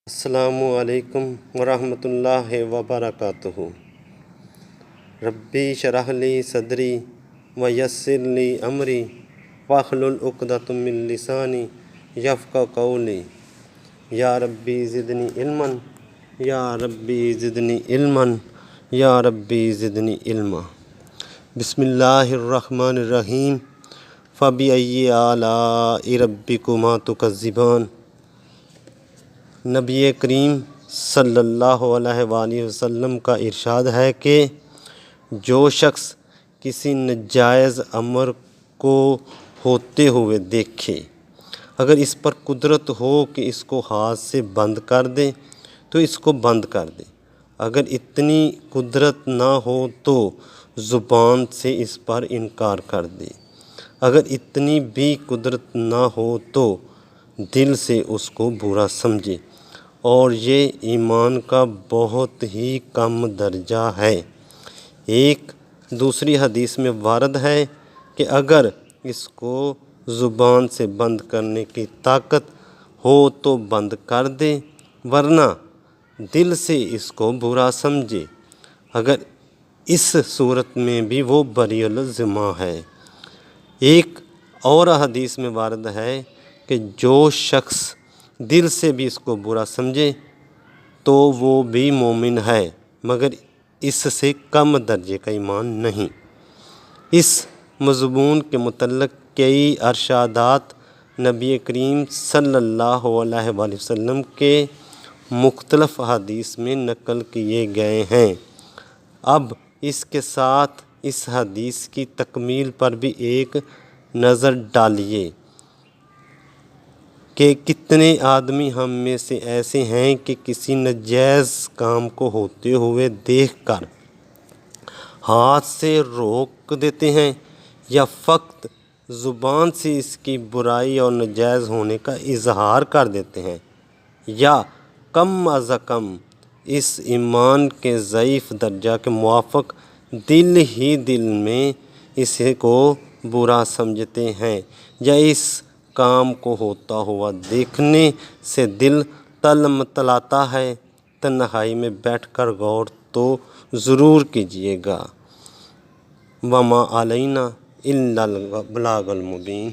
السلام علیکم ورحمۃ اللہ وبرکاتہ۔ ربی شرح لی صدری ویسر لی امری واحلل عقدۃ من لسانی یفقہوا قولی۔ یا ربی زدنی علما یا ربی زدنی علما یا ربی زدنی علما۔ بسم اللہ الرحمن الرحیم۔ فبأی آلاء ربکما تکذبان۔ نبی کریم صلی اللہ علیہ وآلہ وسلم کا ارشاد ہے کہ جو شخص کسی ناجائز امر کو ہوتے ہوئے دیکھے، اگر اس پر قدرت ہو کہ اس کو ہاتھ سے بند کر دے تو اس کو بند کر دے، اگر اتنی قدرت نہ ہو تو زبان سے اس پر انکار کر دے، اگر اتنی بھی قدرت نہ ہو تو دل سے اس کو برا سمجھے، اور یہ ایمان کا بہت ہی کم درجہ ہے۔ ایک دوسری حدیث میں وارد ہے کہ اگر اس کو زبان سے بند کرنے کی طاقت ہو تو بند کر دے، ورنہ دل سے اس کو برا سمجھے، اگر اس صورت میں بھی وہ بری الذمہ ہے۔ ایک اور حدیث میں وارد ہے کہ جو شخص دل سے بھی اس کو برا سمجھے تو وہ بھی مومن ہے، مگر اس سے کم درجے کا ایمان نہیں۔ اس مضمون کے متعلق کئی ارشادات نبی کریم صلی اللہ علیہ وآلہ وسلم کے مختلف حدیث میں نقل کیے گئے ہیں۔ اب اس کے ساتھ اس حدیث کی تکمیل پر بھی ایک نظر ڈالیے کہ کتنے آدمی ہم میں سے ایسے ہیں کہ کسی ناجائز کام کو ہوتے ہوئے دیکھ کر ہاتھ سے روک دیتے ہیں، یا فقط زبان سے اس کی برائی اور ناجائز ہونے کا اظہار کر دیتے ہیں، یا کم از کم اس ایمان کے ضعیف درجہ کے موافق دل ہی دل میں اسے کو برا سمجھتے ہیں، یا اس کام کو ہوتا ہوا دیکھنے سے دل تلمتلاتا ہے۔ تنہائی میں بیٹھ کر غور تو ضرور کیجیے گا۔ وما علینا الا البلاغ المبین۔